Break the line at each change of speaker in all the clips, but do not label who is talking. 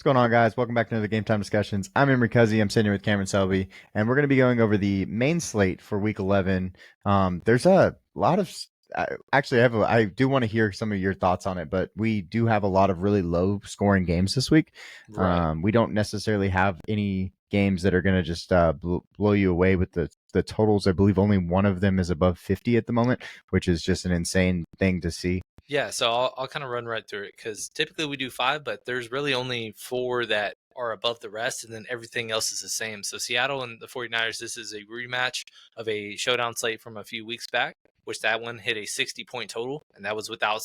going on, guys? Welcome back to another Game Time Discussions. I'm Emery Cuzzy. I'm sitting here with Cameron Selby, and we're going to be going over the main slate for Week 11. There's a lot of actually, I do want to hear some of your thoughts on it, but we do have a lot of really low scoring games this week.
Right.
We don't necessarily have any games that are going to just blow you away with the totals. I believe only one of them is above 50 at the moment, which is just an insane thing to see.
Yeah, so I'll kind of run right through it because typically we do 5, but there's really only 4 that are above the rest, and then everything else is the same. So Seattle and the 49ers, this is a rematch of a showdown slate from a few weeks back, which that one hit a 60-point total, and that was without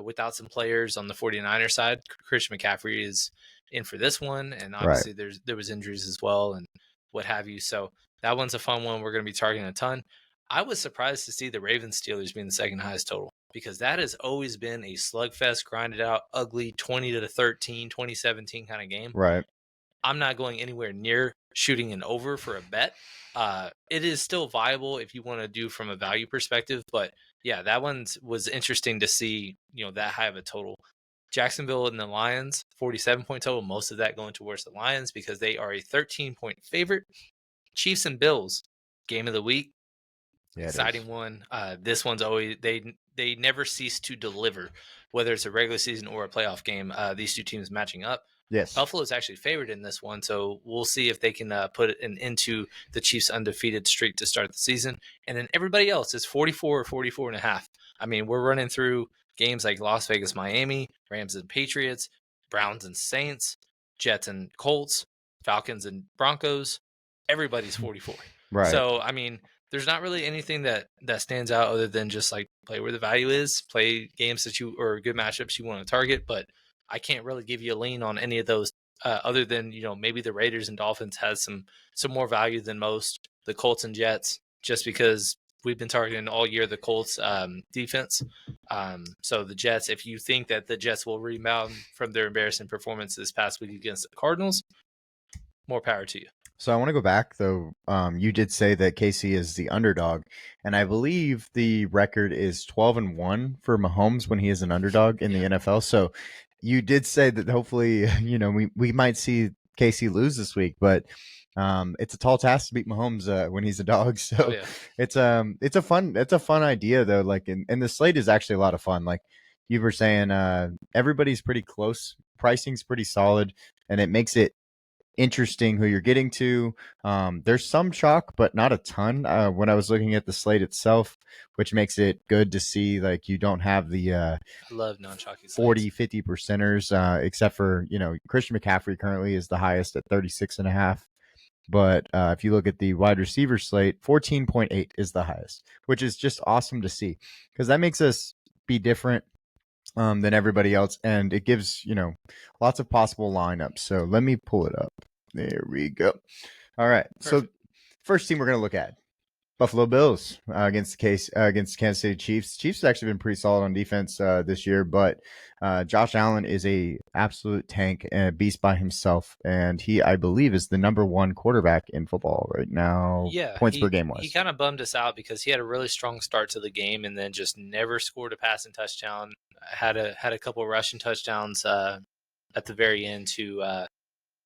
without some players on the 49ers side. Christian McCaffrey is in for this one, and obviously there was injuries as well and what have you. So that one's a fun one. We're going to be targeting a ton. I was surprised to see the Ravens Steelers being the second highest total because that has always been a slugfest, grinded out, ugly 20-13, 2017 kind of game.
Right.
I'm not going anywhere near shooting an over for a bet. It is still viable if you want to do from a value perspective, but yeah, that one was interesting to see, that high of a total. Jacksonville and the Lions, 47-point total, most of that going towards the Lions because they are a 13-point favorite. Chiefs and Bills, game of the week.
Yeah,
Exciting one. This one's always they never cease to deliver, whether it's a regular season or a playoff game. These two teams matching up.
Yes.
Buffalo is actually favored in this one, so we'll see if they can put an into the Chiefs' undefeated streak to start the season. And then everybody else is 44 or 44 and a half. I mean, we're running through games like Las Vegas, Miami, Rams and Patriots, Browns and Saints, Jets and Colts, Falcons and Broncos. Everybody's 44.
Right.
So, I mean, there's not really anything that stands out other than just like play where the value is, play games that you or good matchups you want to target. But I can't really give you a lean on any of those other than, maybe the Raiders and Dolphins has some more value than most. The Colts and Jets, just because we've been targeting all year the Colts defense. So the Jets, if you think that the Jets will rebound from their embarrassing performance this past week against the Cardinals, more power to you.
So I want to go back though. You did say that KC is the underdog, and I believe the record is 12-1 for Mahomes when he is an underdog in the NFL. So you did say that hopefully, we might see KC lose this week, but it's a tall task to beat Mahomes when he's a dog. So it's a fun idea though. Like, and the slate is actually a lot of fun. Like you were saying, everybody's pretty close. Pricing's pretty solid, and it makes it interesting who you're getting to. There's some chalk, but not a ton when I was looking at the slate itself, which makes it good to see. Like, you don't have the
I love non-chalky
40 50 percenters, except for Christian McCaffrey currently is the highest at 36.5. But if you look at the wide receiver slate, 14.8 is the highest, which is just awesome to see because that makes us be different than everybody else, and it gives lots of possible lineups. So let me pull it up. There we go. All right. Perfect. So first team we're going to look at Buffalo Bills against Kansas City Chiefs. Chiefs have actually been pretty solid on defense this year, but Josh Allen is a absolute tank and a beast by himself, and he, I believe, is the number 1 quarterback in football right now.
Yeah,
points per game wise.
He kind of bummed us out because he had a really strong start to the game and then just never scored a passing touchdown. Had a couple of rushing touchdowns at the very end to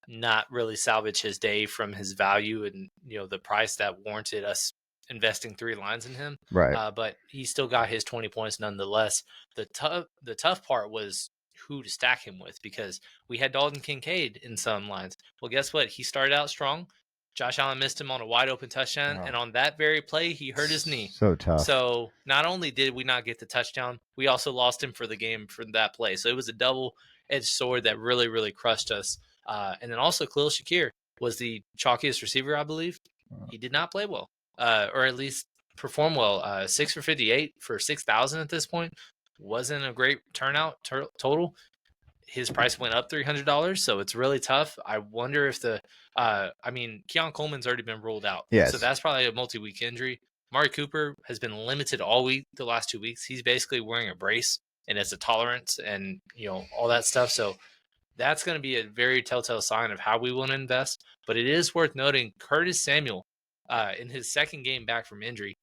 not really salvage his day from his value and the price that warranted us investing 3 lines in him.
Right.
But he still got his 20 points nonetheless. The tough part was who to stack him with because we had Dalton Kincaid in some lines. Well, guess what? He started out strong. Josh Allen missed him on a wide open touchdown, and on that very play, he hurt his knee.
So tough.
So not only did we not get the touchdown, we also lost him for the game for that play. So it was a double-edged sword that really, really crushed us. And then also Khalil Shakir was the chalkiest receiver, I believe. He did not play well, or at least perform well. 6 for 58 for 6,000 at this point. Wasn't a great turnout total. His price went up $300, so it's really tough. I wonder if Keon Coleman's already been ruled out.
Yes.
So that's probably a multi-week injury. Amari Cooper has been limited all week, the last 2 weeks. He's basically wearing a brace, and it's a tolerance and, all that stuff. So that's going to be a very telltale sign of how we want to invest. But it is worth noting Curtis Samuel, in his second game back from injury,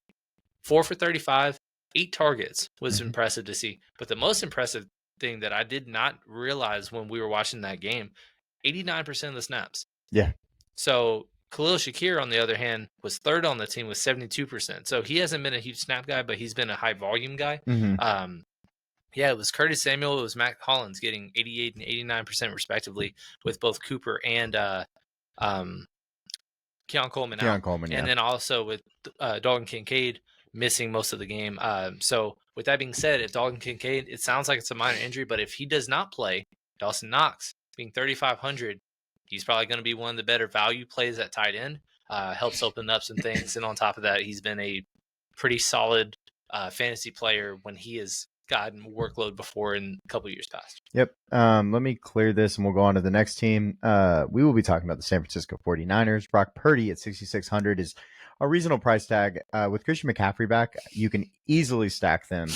4 for 35, 8 targets was impressive to see. But the most impressive thing that I did not realize when we were watching that game. 89% of the snaps.
Yeah.
So Khalil Shakir, on the other hand, was third on the team with 72%. So he hasn't been a huge snap guy, but he's been a high volume guy.
Mm-hmm.
Yeah, it was Curtis Samuel, it was Matt Collins getting 88 and 89% respectively, with both Cooper and Keon Coleman
Keon
out.
Coleman, yeah.
And then also with Dalton Kincaid missing most of the game. So with that being said, if Dalton Kincaid, it sounds like it's a minor injury, but if he does not play, Dawson Knox being 3,500, he's probably going to be one of the better value plays at tight end. Helps open up some things. And on top of that, he's been a pretty solid fantasy player when he has gotten workload before in a couple years past.
Yep. Let me clear this and we'll go on to the next team. We will be talking about the San Francisco 49ers. Brock Purdy at 6,600 is a reasonable price tag. With Christian McCaffrey back, you can easily stack them.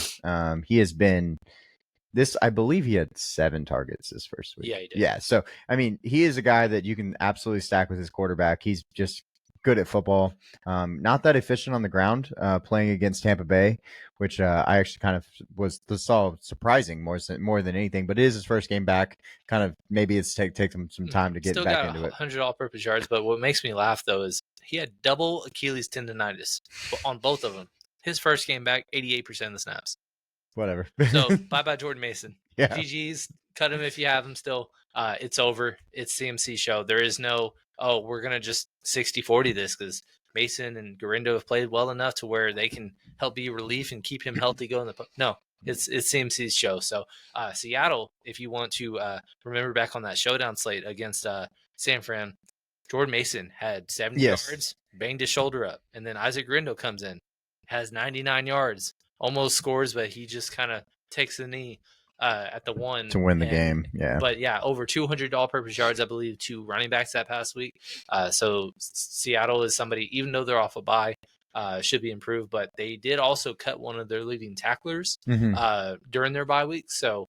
He has been I believe he had 7 targets this first week.
Yeah, he did.
Yeah. So, I mean, he is a guy that you can absolutely stack with his quarterback. He's just good at football. Not that efficient on the ground, playing against Tampa Bay, which I actually kind of saw surprising more than anything. But it is his first game back. Kind of maybe it's take him some time to get
Still
back
got
into it.
100 all-purpose yards, but what makes me laugh though is he had double Achilles tendonitis on both of them. His first game back, 88% of the snaps.
Whatever.
So bye Jordan Mason.
Yeah.
GG's, cut him if you have him still. It's over. It's CMC show. There is no, we're going to just 60-40 this because Mason and Garindo have played well enough to where they can help be relief and keep him healthy going. No, it's CMC's show. So Seattle, if you want to remember back on that showdown slate against San Fran, Jordan Mason had 70 yards, banged his shoulder up. And then Isaac Garindo comes in, has 99 yards, almost scores, but he just kind of takes the knee at the one
to win the game. Yeah.
But yeah, over 200 all-purpose yards, I believe, to running backs that past week. So Seattle is somebody, even though they're off a bye, should be improved. But they did also cut one of their leading tacklers during their bye week. So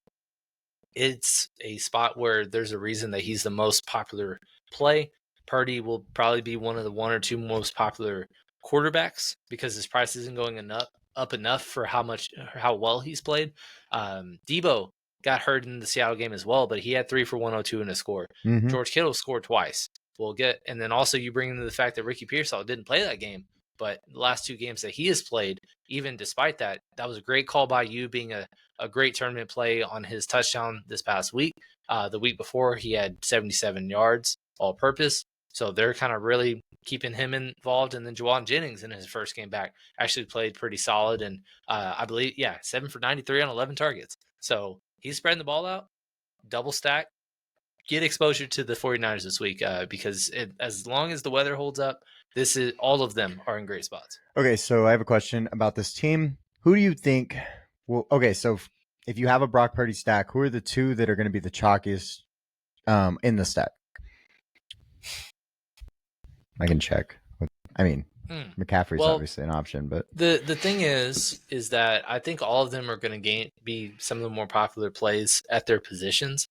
it's a spot where there's a reason that he's the most popular play. Purdy will probably be one of the 1 or 2 most popular quarterbacks because his price isn't going up enough for how well he's played. Debo got hurt in the Seattle game as well, but he had 3 for 102 in a score. George Kittle scored twice. And then also you bring into the fact that Ricky Pearsall didn't play that game, but the last 2 games that he has played, even despite that, that was a great call by you, being a great tournament play on his touchdown this past week. The week before, he had 77 yards all purpose. So they're kind of really keeping him involved. And then Juwan Jennings in his first game back actually played pretty solid. And I believe, 7 for 93 on 11 targets. So he's spreading the ball out, double stack, get exposure to the 49ers this week because as long as the weather holds up, all of them are in great spots.
Okay, so I have a question about this team. Who do you think so if you have a Brock Purdy stack, who are the 2 that are going to be the chalkiest in the stack? I can check. I mean, McCaffrey's obviously an option, but
the thing is that I think all of them are going to be some of the more popular plays at their positions.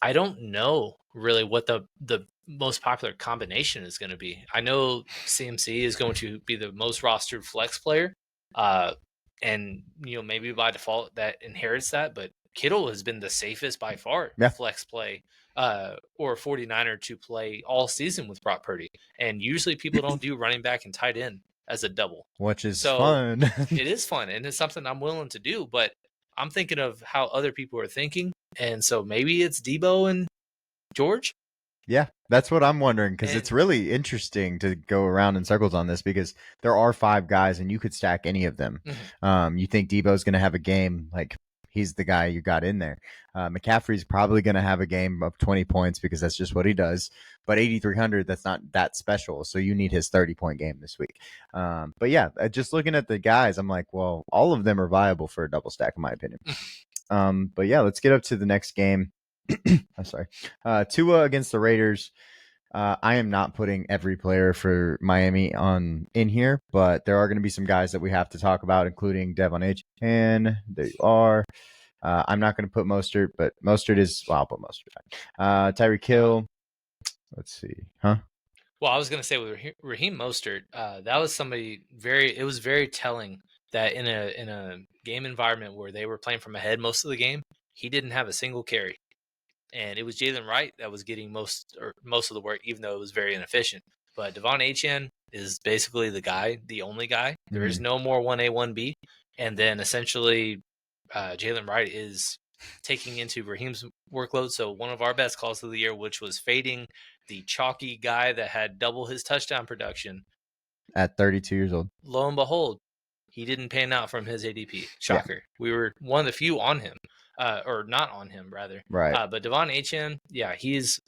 I don't know really what the most popular combination is going to be. I know CMC is going to be the most rostered flex player, and maybe by default that inherits that. But Kittle has been the safest by far flex play or 49er to play all season with Brock Purdy. And usually people don't do running back and tight end as a double.
Which is fun.
It is fun, and it's something I'm willing to do, but I'm thinking of how other people are thinking. And so maybe it's Debo and George.
Yeah, that's what I'm wondering, because it's really interesting to go around in circles on this because there are 5 guys and you could stack any of them. You think Debo's going to have a game like he's the guy you got in there. McCaffrey's probably going to have a game of 20 points because that's just what he does. But 8,300, that's not that special. So you need his 30-point game this week. But yeah, just looking at the guys, I'm like, well, all of them are viable for a double stack, in my opinion. But yeah, let's get up to the next game. I'm sorry. Tua against the Raiders. I am not putting every player for Miami in here, but there are going to be some guys that we have to talk about, including Devon H. And there you are. I'm not going to put Mostert, but Mostert is. Well, I'll put Mostert. Tyreek Hill. Let's see. Huh?
Well, I was going to say with Raheem Mostert, that was somebody it was very telling that in a game environment where they were playing from ahead most of the game, he didn't have a single carry. And it was Jalen Wright that was getting most of the work, even though it was very inefficient. But Devon Achane is basically the guy, the only guy. There is no more 1A, 1B. And then essentially Jalen Wright is taking into Raheem's workload. So one of our best calls of the year, which was fading the chalky guy that had double his touchdown production.
At 32 years old.
Lo and behold, he didn't pan out from his ADP. Shocker. Yeah. We were one of the few on him. Or not on him, rather.
Right.
But Devon Achane, yeah, he's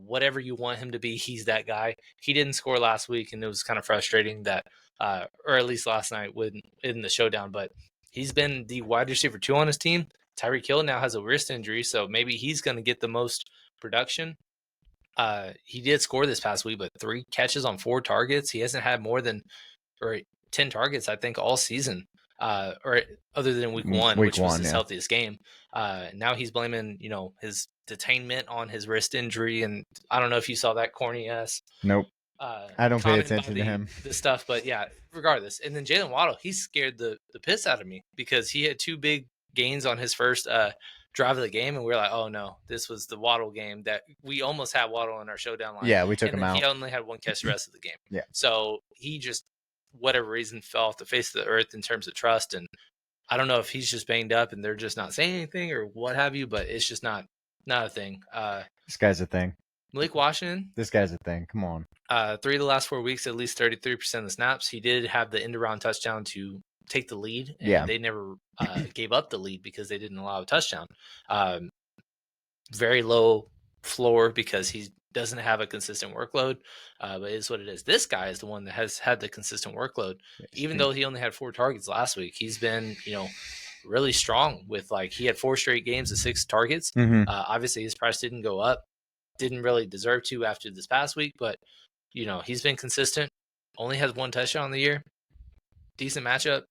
whatever you want him to be. He's that guy. He didn't score last week, and it was kind of frustrating that, or at least last night in the showdown. But he's been the wide receiver 2 on his team. Tyreek Hill now has a wrist injury, so maybe he's going to get the most production. He did score this past week, but 3 catches on 4 targets. He hasn't had more than 10 targets, I think, all season. Or other than week 1, which was his healthiest game. Now he's blaming, his detainment on his wrist injury, and I don't know if you saw that corny ass.
Nope. I don't pay attention to him.
The stuff, but yeah, regardless. And then Jalen Waddle, he scared the piss out of me because he had 2 big gains on his first drive of the game, and we were like, oh no, this was the Waddle game that we almost had Waddle in our showdown line.
Yeah, we took him out.
He only had 1 catch the rest of the game.
Yeah.
So he just, whatever reason, fell off the face of the earth in terms of trust. And I don't know if he's just banged up and they're just not saying anything or what have you, but it's just not a thing.
This guy's a thing.
Malik Washington.
This guy's a thing. Come on.
3 of the last 4 weeks, at least 33% of the snaps. He did have the end-around touchdown to take the lead. And they never gave up the lead because they didn't allow a touchdown. Very low floor because he doesn't have a consistent workload, but it is what it is. This guy is the one that has had the consistent workload. Even though he only had 4 targets last week, he's been, really strong with, he had 4 straight games of 6 targets. Obviously his price didn't go up, didn't really deserve to after this past week, but he's been consistent. Only has 1 touchdown on the year. Decent matchup.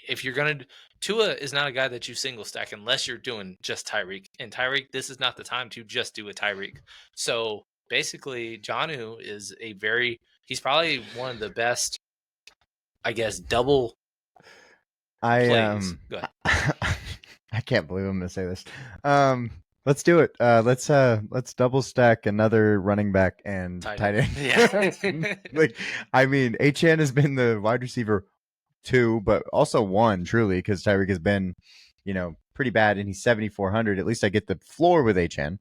If you're going to, Tua is not a guy that you single stack unless you're doing just Tyreek. And Tyreek, this is not the time to just do a Tyreek. So basically, Jonnu is he's probably one of the best, I guess, double plays. Go ahead.
I can't believe I'm going to say this. Let's do it. Let's double stack another running back and tight end.
Yeah.
Achane has been the wide receiver 2, but also 1 truly because Tyreek has been, pretty bad, and he's 7,400. At least I get the floor with Achane.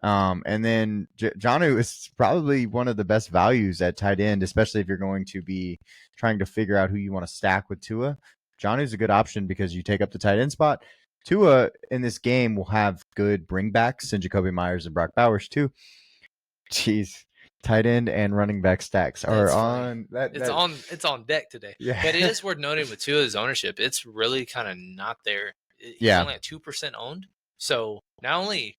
And then Jonnu is probably one of the best values at tight end, especially if you're going to be trying to figure out who you want to stack with Tua. Jonnu is a good option because you take up the tight end spot. Tua in this game will have good bringbacks and Jacoby Myers and Brock Bowers too. Jeez. Tight end and running back stacks are on that.
It's on deck today.
Yeah.
But it is worth noting with Tua's ownership, it's really kind of not there. He's only at 2% owned. So not only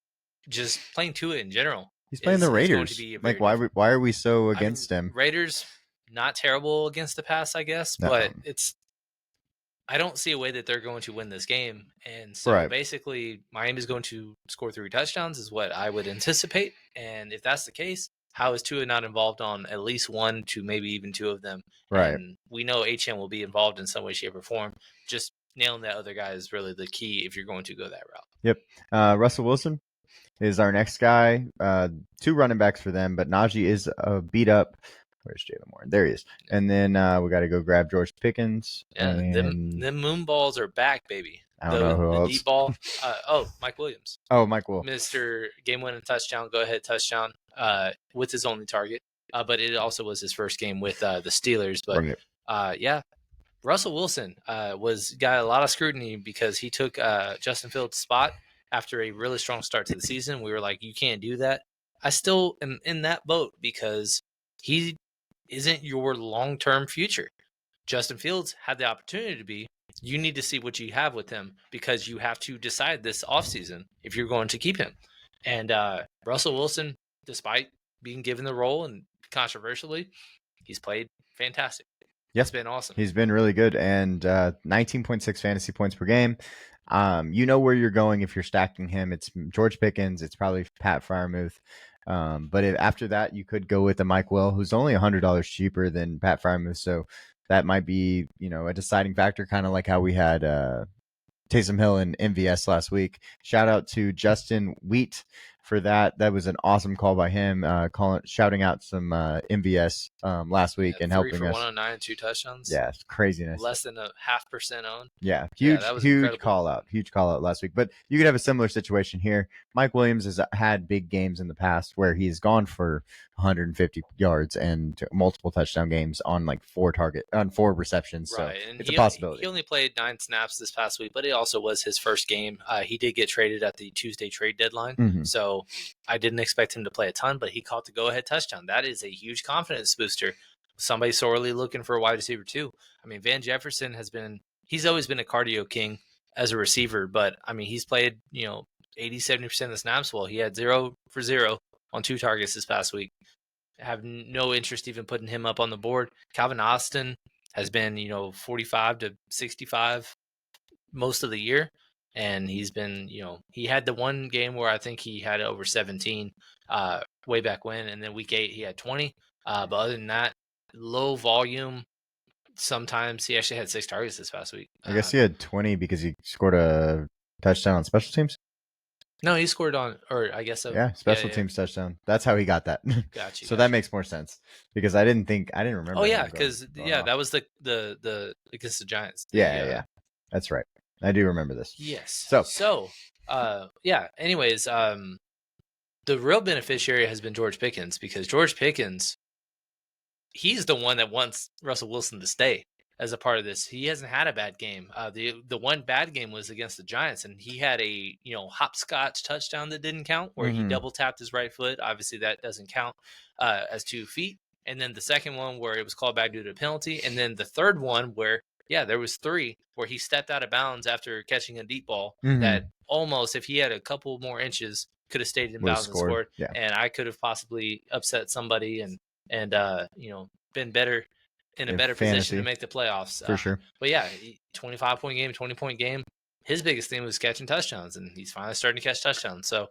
just playing Tua in general,
he's playing the Raiders. Why are we so against him?
Raiders not terrible against the pass, I guess, but I don't see a way that they're going to win this game. And so basically Miami's going to score 3 touchdowns is what I would anticipate. And if that's the case, how is Tua not involved on at least 1 to maybe even 2 of them?
Right.
And we know HM will be involved in some way, shape, or form. Just nailing that other guy is really the key if you're going to go that route.
Yep. Russell Wilson is our next guy. 2 running backs for them, but Najee is beat up. Where's Jalen Warren? There he is. And then we got to go grab George Pickens.
Yeah, them moon balls are back, baby.
I don't know who else.
Deep ball. Mike Williams.
Oh, Mike Will.
Mr. Game-winning touchdown, go-ahead touchdown with his only target. But it also was his first game with the Steelers. But, Russell Wilson got a lot of scrutiny because he took Justin Fields' spot after a really strong start to the season. We were like, you can't do that. I still am in that boat because he isn't your long-term future. Justin Fields had the opportunity to be. You need to see what you have with him because you have to decide this offseason if you're going to keep him. And Russell Wilson, despite being given the role and controversially, he's played fantastic.
Yep.
It's been awesome.
He's been really good, and 19.6 fantasy points per game. You know where you're going if you're stacking him. It's George Pickens. It's probably Pat Freiermuth. But after that, you could go with a Mike Will, who's only $100 cheaper than Pat Freiermuth. So that might be, a deciding factor, kind of like how we had Taysom Hill in MVS last week. Shout out to Justin Wheat for that. That was an awesome call by him, shouting out some MVS last week and
3
helping
for
us.
109, 2 touchdowns.
Yeah, it's craziness.
Less than a 0.5% owned.
Yeah,
Yeah,
huge,
that was
huge
incredible.
huge call out last week. But you could have a similar situation here. Mike Williams has had big games in the past where he's gone for 150 yards and multiple touchdown games on like four receptions. So
Right, and
it's a
he
possibility.
only played 9 snaps this past week, but it also was his first game. He did get traded at the Tuesday trade deadline,
Mhm.
so I didn't expect him to play a ton, but he caught the go-ahead touchdown. That is a huge confidence booster. Somebody sorely looking for a wide receiver too. I mean, Van Jefferson he's always been a cardio king as a receiver, but I mean, he's played 80-70% of the snaps. Well, he had 0 for 0 on 2 targets this past week. I have no interest even putting him up on the board. Calvin Austin has been 45 to 65 most of the year, and he's been he had the one game where I think he had over 17 way back when, and then week 8 he had 20. But other than that, low volume. Sometimes he actually had 6 targets this past week.
I guess he had 20 because he scored a touchdown on special teams.
No, he scored on, or I guess so.
Yeah, special teams touchdown. That's how he got that.
Got you.
So that makes more sense because I didn't remember.
Oh yeah,
him
because
going off.
that was the against the Giants.
Yeah, that's right. I do remember this.
Yes.
So
yeah. Anyways, the real beneficiary has been George Pickens, because George Pickens, he's the one that wants Russell Wilson to stay as a part of this. He hasn't had a bad game. The one bad game was against the Giants, and he had a hopscotch touchdown that didn't count, where he double tapped his right foot. Obviously, that doesn't count as 2 feet. And then the second one where it was called back due to a penalty, and then the third one where there was 3 where he stepped out of bounds after catching a deep ball that almost, if he had a couple more inches, could have stayed in bounds and scored.
Yeah.
And I could have possibly upset somebody and been better in a better position to make the playoffs
for sure.
But yeah, 25-point game, 20-point game. His biggest thing was catching touchdowns, and he's finally starting to catch touchdowns. So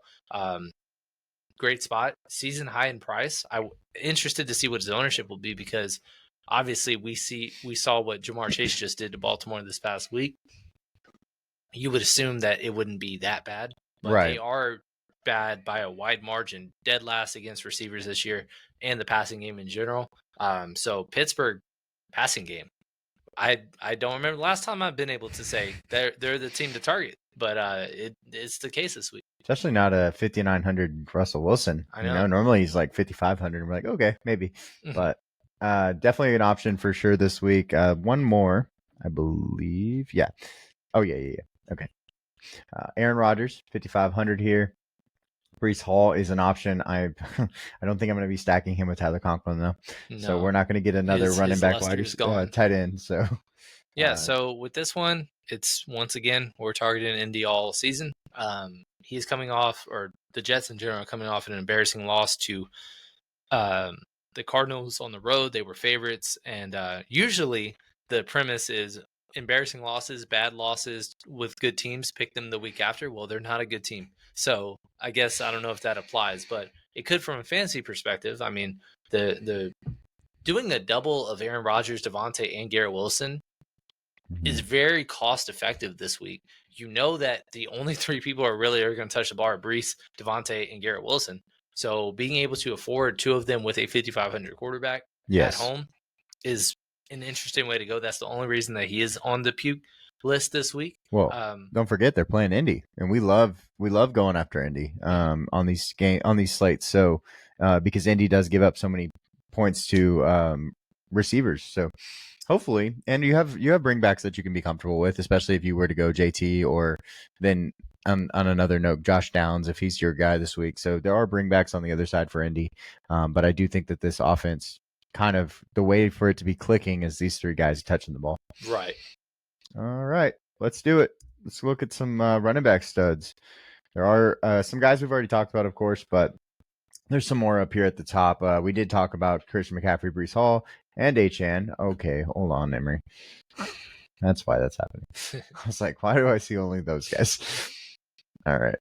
great spot, season high in price. I'm interested to see what his ownership will be, because obviously we saw what Jamar Chase just did to Baltimore this past week. You would assume that it wouldn't be that bad, but they are bad by a wide margin, dead last against receivers this year and the passing game in general. So Pittsburgh passing game, I don't remember the last time I've been able to say they're the team to target, but it's the case this week.
Especially not a 5,900 Russell Wilson.
I know.
Normally he's like 5,500. And we're like, okay, maybe, but definitely an option for sure this week. One more, I believe. Yeah. Oh yeah. Okay. Aaron Rodgers, 5,500 here. Breece Hall is an option. I don't think I'm going to be stacking him with Tyler Conklin though. No. So we're not going to get another running back tight end. So
yeah. So with this one, it's once again we're targeting Indy all season. He's coming off, or the Jets in general are coming off an embarrassing loss to the Cardinals on the road. They were favorites, and usually the premise is embarrassing losses, bad losses with good teams, pick them the week after. Well, they're not a good team. So I guess I don't know if that applies, but it could from a fantasy perspective. I mean, the doing a double of Aaron Rodgers, Devontae, and Garrett Wilson is very cost effective this week. You know that the only 3 people are going to touch the bar are Breece, Devontae, and Garrett Wilson. So being able to afford 2 of them with a 5,500 quarterback at home is an interesting way to go. That's the only reason that he is on the puke list this week.
Well, don't forget they're playing Indy, and we love going after Indy on these slates. So because Indy does give up so many points to receivers, so hopefully, and you have bringbacks that you can be comfortable with, especially if you were to go JT, or then on another note, Josh Downs, if he's your guy this week. So there are bringbacks on the other side for Indy, but I do think that this offense, kind of the way for it to be clicking is these 3 guys touching the ball.
Right.
All right, let's do it. Let's look at some running back studs. There are some guys we've already talked about, of course, but there's some more up here at the top. We did talk about Christian McCaffrey, Breece Hall, and Achane. Okay, hold on, Emery. That's why that's happening. I was like, why do I see only those guys? All right,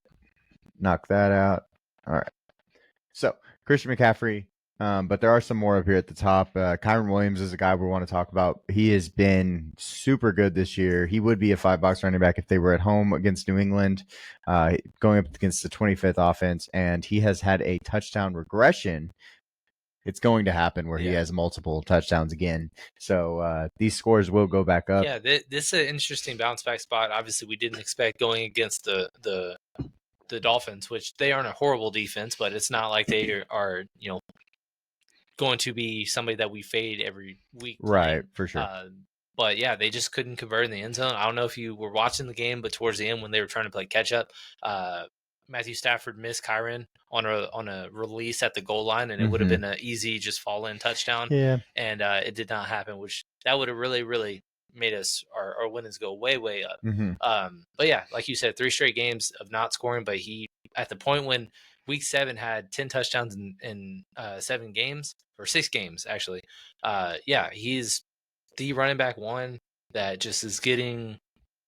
knock that out. All right. So Christian McCaffrey, But there are some more up here at the top. Kyron Williams is a guy we want to talk about. He has been super good this year. He would be a 5 box running back if they were at home against New England, going up against the 25th offense. And he has had a touchdown regression. It's going to happen where he has multiple touchdowns again. So these scores will go back up.
Yeah, this is an interesting bounce back spot. Obviously, we didn't expect going against the Dolphins, which they aren't a horrible defense, but it's not like they are going to be somebody that we fade every week.
Right, for sure.
But yeah, they just couldn't convert in the end zone. I don't know if you were watching the game, but towards the end when they were trying to play catch up, Matthew Stafford missed Kyron on a release at the goal line, and it would have been an easy just fall in touchdown.
Yeah,
and it did not happen, which that would have really made us our winnings go way up. But yeah, like you said, 3 straight games of not scoring, but he at the point when week 7 had 10 touchdowns in 7 games or 6 games actually. Yeah, he's the running back one that just is getting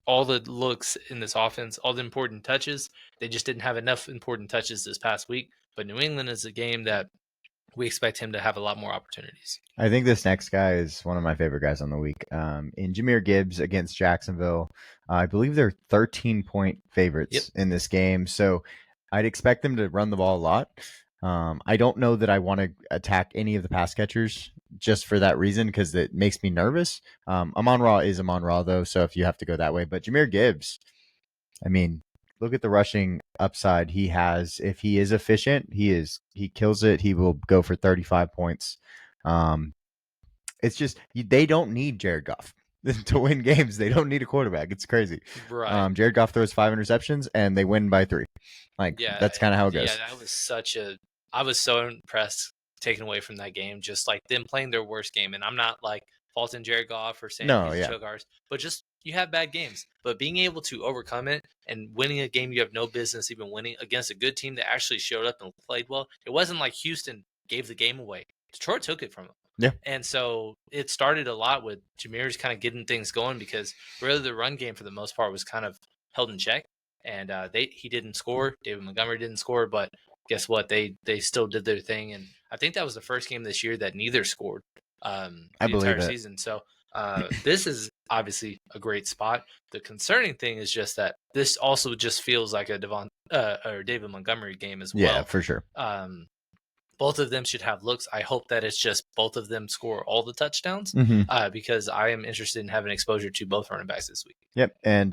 all the looks in this offense, all the important touches. They just didn't have enough important touches this past week. But New England is a game that we expect him to have a lot more opportunities.
I think this next guy is one of my favorite guys on the week. In Jahmyr Gibbs against Jacksonville, I believe they're 13-point favorites in this game. So I'd expect them to run the ball a lot. I don't know that I want to attack any of the pass catchers just for that reason because it makes me nervous. Amon-Ra is Amon-Ra, though, so if you have to go that way. But Jahmyr Gibbs, I mean, look at the rushing upside he has. If he is efficient, he kills it. He will go for 35 points. It's just they don't need Jared Goff to win games. They don't need a quarterback. It's crazy.
Right.
Jared Goff throws 5 interceptions and they win by 3. That's kind of how it goes.
Yeah, that was I was so impressed taken away from that game. Just like them playing their worst game. And I'm not like faulting Jared Goff or saying he's a choke artist, but just you have bad games. But being able to overcome it and winning a game you have no business even winning against a good team that actually showed up and played well. It wasn't like Houston gave the game away. Detroit took it from them.
Yeah.
And so it started a lot with Jahmyr's kind of getting things going because really the run game for the most part was kind of held in check. And he didn't score. David Montgomery didn't score, but guess what? They still did their thing. And I think that was the first game this year that neither scored the entire season. So this is obviously a great spot. The concerning thing is just that this also just feels like a David Montgomery game as well.
Yeah, for sure.
Both of them should have looks. I hope that it's just both of them score all the touchdowns because I am interested in having exposure to both running backs this week.
Yep. And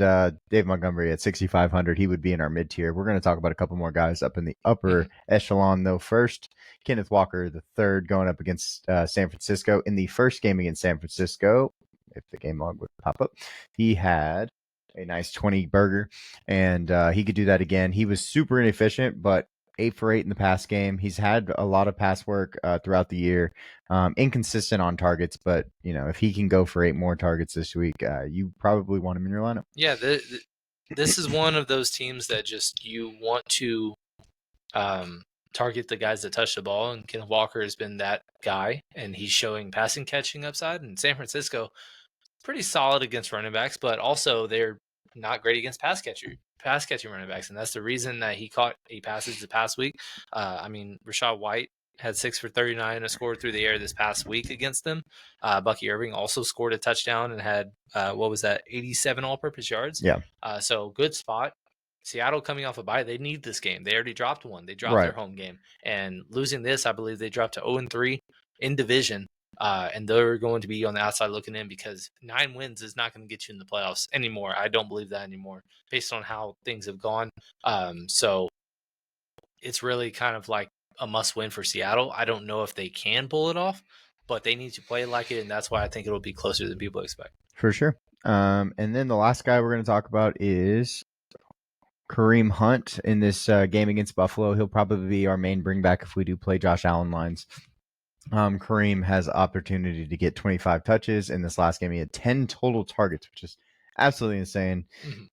Dave Montgomery at 6,500, he would be in our mid tier. We're going to talk about a couple more guys up in the upper echelon, though. First, Kenneth Walker, the third, going up against San Francisco. In the first game against San Francisco, if the game log would pop up, he had a nice 20 burger, and he could do that again. He was super inefficient, but 8 for 8 in the pass game. He's had a lot of pass work throughout the year. Inconsistent on targets, but if he can go for 8 more targets this week, you probably want him in your lineup.
Yeah, this is one of those teams that just you want to target the guys that touch the ball, and Kenneth Walker has been that guy, and he's showing passing catching upside. And San Francisco, pretty solid against running backs, but also they're not great against pass catching running backs, and that's the reason that he caught 8 passes the past week. Rachaad White had 6 for 39 and scored through the air this past week against them. Bucky Irving also scored a touchdown and had 87 all-purpose yards.
Yeah.
So good spot. Seattle coming off a bye, they need this game. They already dropped one. They dropped their home game, and losing this, I believe they dropped to 0-3 in division. And they're going to be on the outside looking in because 9 wins is not going to get you in the playoffs anymore. I don't believe that anymore based on how things have gone. So it's really kind of like a must win for Seattle. I don't know if they can pull it off, but they need to play like it. And that's why I think it'll be closer than people expect.
For sure. And then the last guy we're going to talk about is Kareem Hunt in this game against Buffalo. He'll probably be our main bringback if we do play Josh Allen lines. Kareem has opportunity to get 25 touches. In this last game, he had 10 total targets, which is absolutely insane.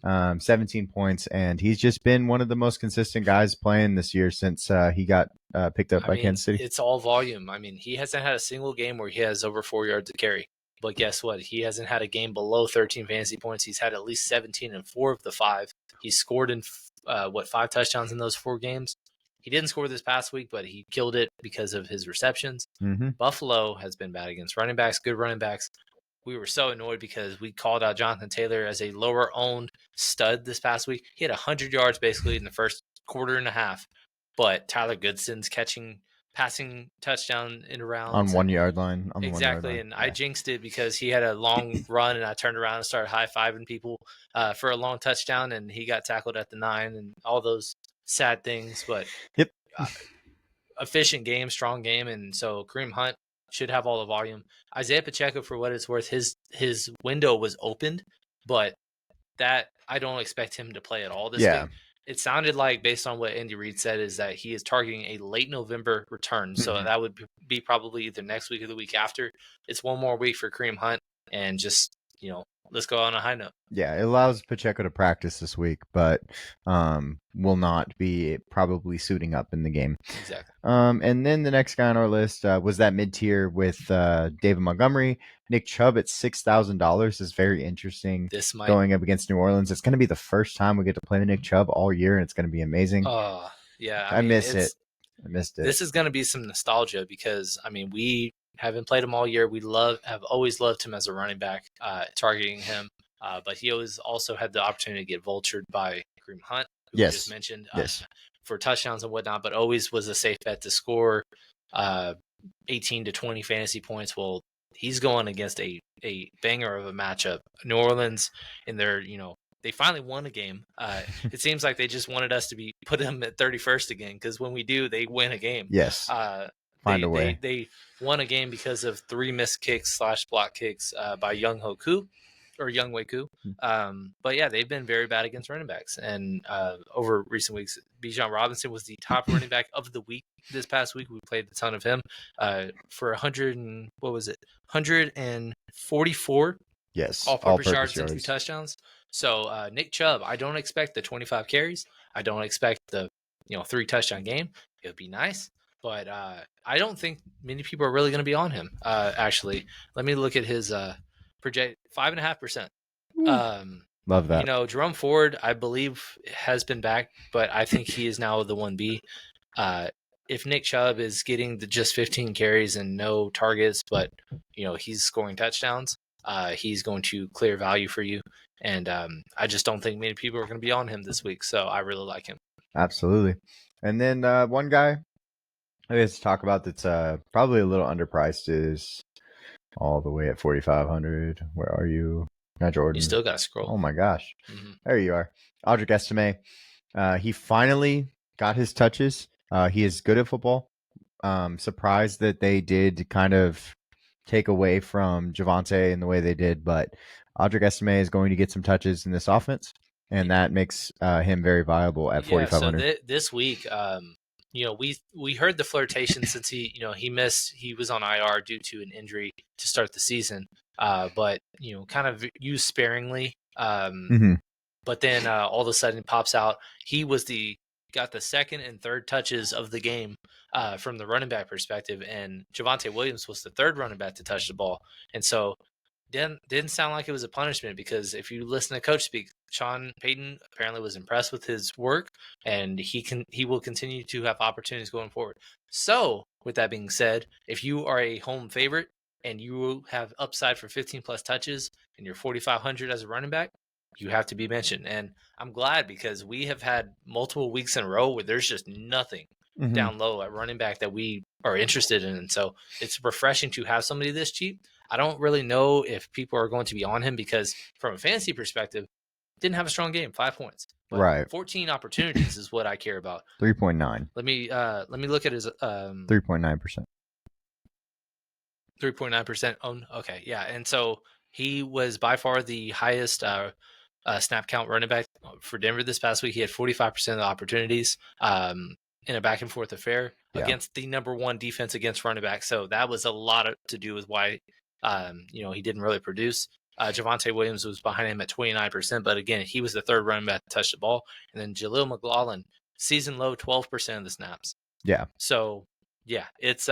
17 points, and he's just been one of the most consistent guys playing this year since he got picked up by Kansas City.
It's all volume. He hasn't had a single game where he has over 4 yards to carry. But guess what? He hasn't had a game below 13 fantasy points. He's had at least 17 in 4 of the 5. He's scored in 5 touchdowns in those 4 games. He didn't score this past week, but he killed it because of his receptions.
Mm-hmm.
Buffalo has been bad against running backs, good running backs. We were so annoyed because we called out Jonathan Taylor as a lower-owned stud this past week. He had 100 yards basically in the first quarter and a half, but Tyler Goodson's passing touchdown in rounds.
On 1 yard line. On the 1 yard
Exactly,
line.
and I jinxed it because he had a long run, and I turned around and started high-fiving people for a long touchdown, and he got tackled at the 9 and all those sad things. But
Yep.
efficient game, strong game, and so Kareem Hunt should have all the volume. Isaiah Pacheco, for what it's worth, his window was opened, but that I don't expect him to play at all this week. It sounded like, based on what Andy Reid said, is that he is targeting a late November return. So that would be probably either next week or the week after. It's one more week for Kareem Hunt, and just, let's go on a high note.
Yeah, it allows Pacheco to practice this week, but will not be probably suiting up in the game.
Exactly.
And then the next guy on our list was that mid-tier with David Montgomery. Nick Chubb at $6,000 is very interesting.
This might
going up against New Orleans. It's going to be the first time we get to play Nick Chubb all year, and it's going to be amazing.
Yeah,
I missed it.
This is going to be some nostalgia because, we haven't played him all year. We have always loved him as a running back, targeting him. But he always also had the opportunity to get vultured by Kareem Hunt, who we just mentioned, for touchdowns and whatnot, but always was a safe bet to score 18 to 20 fantasy points. Well, he's going against a banger of a matchup. New Orleans, in their, they finally won a game. It seems like they just wanted us to put them at 31st again, because when we do, they win a game.
Yes. Find a way.
They won a game because of 3 missed kicks / block kicks by Young Wei Koo. But yeah, they've been very bad against running backs. And over recent weeks, Bijan Robinson was the top running back of the week this past week. We played a ton of him for 144 all-purpose yards and 2 touchdowns. So Nick Chubb, I don't expect the 25 carries. I don't expect the 3 touchdown game. It would be nice, but I don't think many people are really going to be on him. Actually, let me look at his project 5.5%.
Love that.
Jerome Ford, I believe, has been back, but I think he is now the 1B. If Nick Chubb is getting just 15 carries and no targets, but he's scoring touchdowns, he's going to clear value for you. And I just don't think many people are going to be on him this week, so I really like him.
Absolutely. And then one guy I guess to talk about that's probably a little underpriced is all the way at 4,500. Where are you? Not Jordan.
You still got to scroll.
Oh my gosh. There you are. Audric Estime. He finally got his touches. He is good at football. Surprised that they did kind of take away from Javonte in the way they did, but Audric Estime is going to get some touches in this offense, and that makes him very viable at 4,500.
So this week, we heard the flirtation since he was on IR due to an injury to start the season, but kind of used sparingly. But then all of a sudden pops out. He got the second and third touches of the game from the running back perspective, and Javonte Williams was the third running back to touch the ball. And so didn't sound like it was a punishment, because if you listen to coach speak, Sean Payton apparently was impressed with his work, and he will continue to have opportunities going forward. So with that being said, if you are a home favorite and you have upside for 15 plus touches and you're 4,500 as a running back, you have to be mentioned. And I'm glad, because we have had multiple weeks in a row where there's just nothing down low at running back that we are interested in. And so it's refreshing to have somebody this cheap. I don't really know if people are going to be on him, because from a fantasy perspective, didn't have a strong game, 5 points. But
right.
14 opportunities is what I care about.
3.9.
Let me look at his
3.9%.
3.9% owned. Okay, yeah. And so he was by far the highest snap count running back for Denver this past week. He had 45% of the opportunities in a back and forth affair against the number 1 defense against running back. So that was a lot to do with why he didn't really produce. Javonte Williams was behind him at 29%, but again, he was the third running back to touch the ball. And then Jaleel McLaughlin, season low, 12% of the snaps. Yeah. So yeah, it's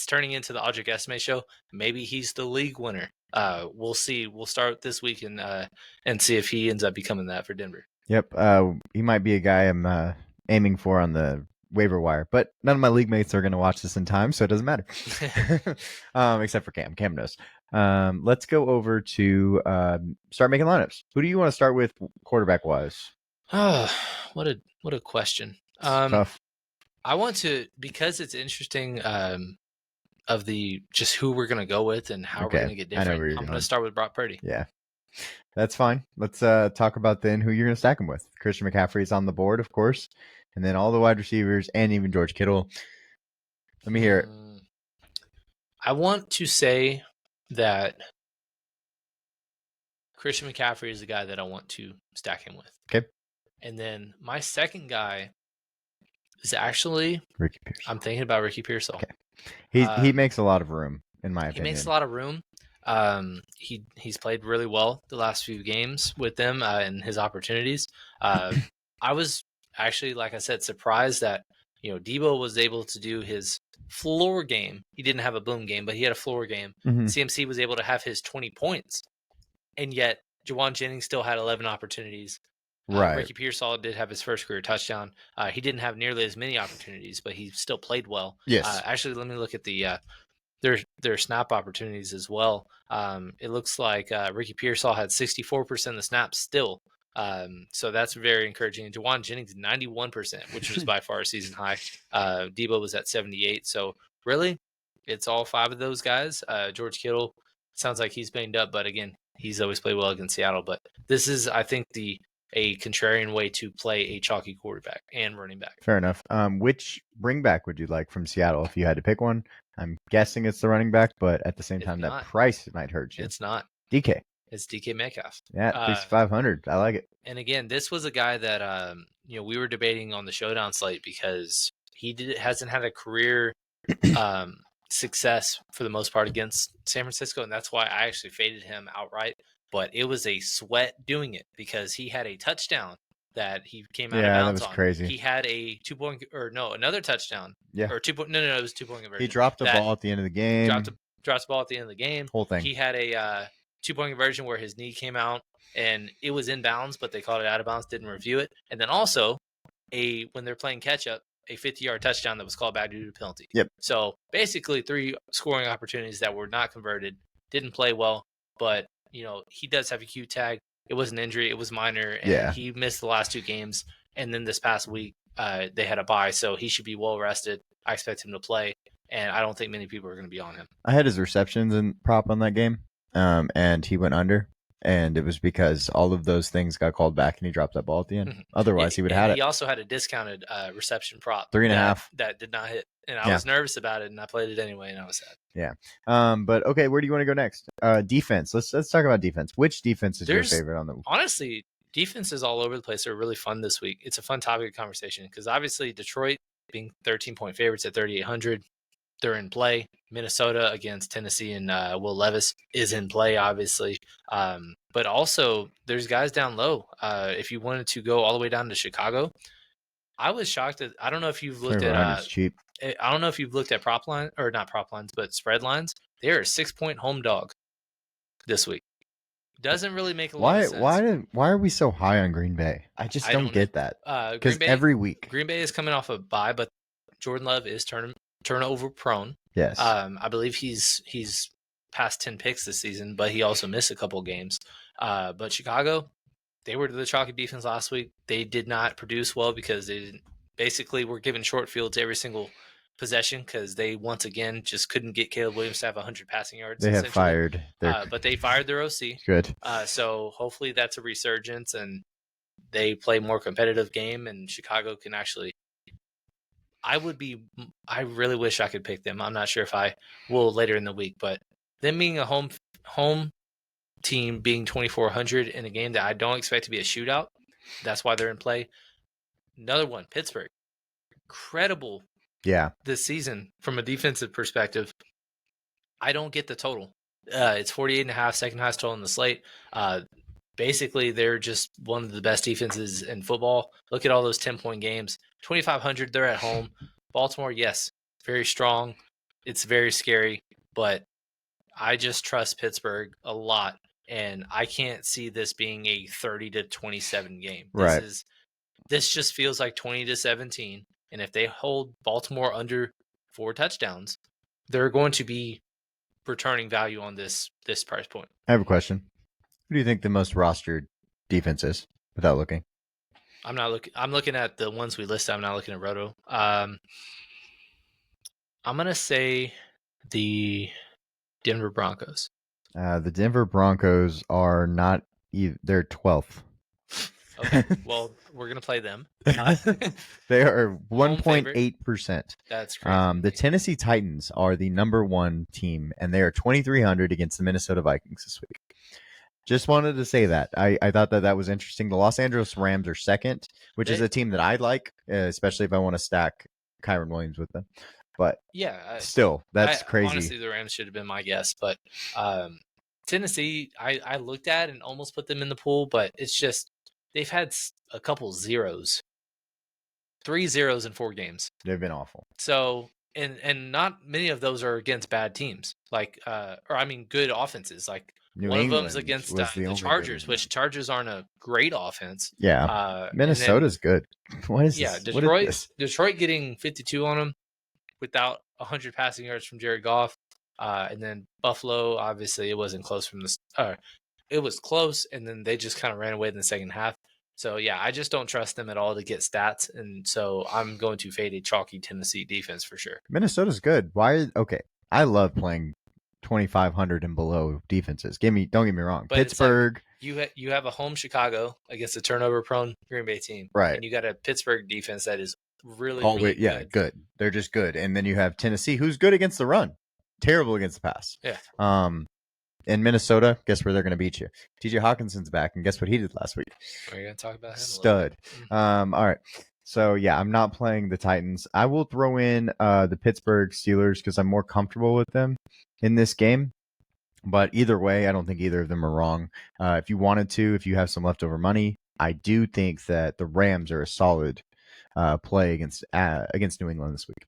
turning into the Audric Estime show. Maybe he's the league winner. We'll see. We'll start this week and see if he ends up becoming that for Denver.
Yep. He might be a guy I'm aiming for on the waiver wire. But none of my league mates are going to watch this in time, so it doesn't matter. Except for Cam. Cam knows. Let's go over to start making lineups. Who do you want to start with quarterback wise?
What a question.
Tough.
I want to, because it's interesting of the just who we're gonna go with and how we're gonna get
I know
different.
where you're
I'm
going.
gonna start with Brock Purdy.
Yeah. That's fine. Let's talk about then who you're going to stack him with. Christian McCaffrey's on the board, of course, and then all the wide receivers and even George Kittle. Let me hear it.
I want to say that Christian McCaffrey is the guy that I want to stack him with.
Okay.
And then my second guy is actually
Ricky Pearsall.
I'm thinking about Ricky Pearsall.
Okay. He makes a lot of room, in my opinion.
He makes a lot of room. He's played really well the last few games with them and his opportunities. I was actually, like I said, surprised that Debo was able to do his floor game. He didn't have a boom game, but he had a floor game.
Mhm.
CMC was able to have his 20 points, and yet Juwan Jennings still had 11 opportunities.
Right.
Ricky Pearsall did have his first career touchdown. He didn't have nearly as many opportunities, but he still played well.
Yes.
Actually, let me look at the their snap opportunities as well. It looks like Ricky Pearsall had 64% of the snaps still. So that's very encouraging. And Juwan Jennings 91%, which was by far a season high. Debo was at 78. So really, it's all five of those guys. George Kittle sounds like he's banged up, but again, he's always played well against Seattle. But this is, I think, a contrarian way to play a chalky quarterback and running back.
Fair enough. Which bring back would you like from Seattle if you had to pick one? I'm guessing it's the running back, but at the same time, that price might hurt you.
It's not.
DK.
It's DK Metcalf.
Yeah, 500. I like it.
And again, this was a guy that we were debating on the showdown slate because he hasn't had a career success for the most part against San Francisco, and that's why I actually faded him outright. But it was a sweat doing it because he had a touchdown that he came out of bounds on. Yeah, that was
crazy.
He had a 2-point another touchdown.
Yeah.
Or 2 point. No, it was 2-point conversion.
He dropped the ball at the end of the game.
Dropped the ball at the end of the game.
Whole thing.
He had a 2-point conversion where his knee came out and it was in bounds, but they called it out of bounds, didn't review it. And then also when they're playing catch up, a 50-yard touchdown that was called back due to penalty.
Yep.
So basically 3 scoring opportunities that were not converted, didn't play well, but he does have a Q tag. It was an injury. It was minor. And he missed the last 2 games. And then this past week, they had a bye. So he should be well rested. I expect him to play. And I don't think many people are going to be on him.
I had his receptions and prop on that game. And he went under. And it was because all of those things got called back and he dropped that ball at the end. Mm-hmm. Otherwise, he would have had it.
He also had a discounted reception prop.
3.5.
That did not hit. And I was nervous about it, and I played it anyway, and I was sad.
Yeah. But okay, where do you want to go next? Defense. Let's talk about defense. Which defense is your favorite on the?
Honestly, defenses all over the place are really fun this week. It's a fun topic of conversation because obviously Detroit being 13-point favorites at 3,800, they're in play. Minnesota against Tennessee and Will Levis is in play, obviously. But also there's guys down low. If you wanted to go all the way down to Chicago, I was shocked that I don't know if you've looked at
cheap.
I don't know if you've looked at prop line or not prop lines, but spread lines. They're a 6-point home dog this week. Doesn't really make a lot of sense.
Why are we so high on Green Bay? I just don't get that. Because every week
Green Bay is coming off a bye, but Jordan Love is turnover prone.
Yes.
I believe he's past 10 picks this season, but he also missed a couple games. But Chicago, they were the chalky defense last week. They did not produce well because they basically were given short fields every single possession because they once again just couldn't get Caleb Williams to have 100 passing yards.
They have fired
but they fired their OC.
Good.
So hopefully that's a resurgence and they play more competitive game and Chicago can actually. I really wish I could pick them. I'm not sure if I will later in the week, but them being a home team being 2,400 in a game that I don't expect to be a shootout, that's why they're in play. Another one, Pittsburgh. Incredible.
Yeah.
This season from a defensive perspective. I don't get the total. It's 48.5, second highest total in the slate. Basically, they're just one of the best defenses in football. Look at all those 10-point games. 2,500, they're at home. Baltimore, yes, very strong. It's very scary, but I just trust Pittsburgh a lot, and I can't see this being a 30-27 game.
Right.
This just feels like 20-17. And if they hold Baltimore under 4 touchdowns, they're going to be returning value on this price point.
I have a question. Who do you think the most rostered defense is without looking?
I'm not looking. I'm looking at the ones we listed. I'm not looking at Roto. I'm gonna say the Denver Broncos.
The Denver Broncos are not. They're 12th.
Okay, well, we're gonna play them.
They are 1.8%.
That's crazy.
The Tennessee Titans are the number 1 team, and they are 2,300 against the Minnesota Vikings this week. Just wanted to say that. I thought that was interesting. The Los Angeles Rams are second, which is a team that I like, especially if I want to stack Kyron Williams with them. But
yeah,
still, that's crazy.
Honestly, the Rams should have been my guess, but Tennessee, I looked at and almost put them in the pool, but it's just they've had a couple zeros, 3 zeros in 4 games.
They've been awful.
So and not many of those are against bad teams, like good offenses. Like one of them's against the Chargers, which Chargers aren't a great offense.
Yeah, Minnesota's good. What is
yeah,
this?
Detroit getting 52 on them without 100 passing yards from Jared Goff. And then Buffalo, obviously, it wasn't close from the it was close, and then they just kind of ran away in the second half. So, yeah, I just don't trust them at all to get stats, and so I'm going to fade a chalky Tennessee defense for sure.
Minnesota's good. Why? Okay, I love playing 2,500 and below defenses. Don't get me wrong. But Pittsburgh.
Like you have a home Chicago against a turnover-prone Green Bay team.
Right.
And you got a Pittsburgh defense that is really
good. They're just good. And then you have Tennessee, who's good against the run, terrible against the pass.
Yeah.
In Minnesota, guess where they're going to beat you? TJ Hawkinson's back, and guess what he did last week?
We're going to talk about him.
Stud. All right. So yeah, I'm not playing the Titans. I will throw in the Pittsburgh Steelers because I'm more comfortable with them in this game. But either way, I don't think either of them are wrong. If you wanted to, if you have some leftover money, I do think that the Rams are a solid play against New England this week.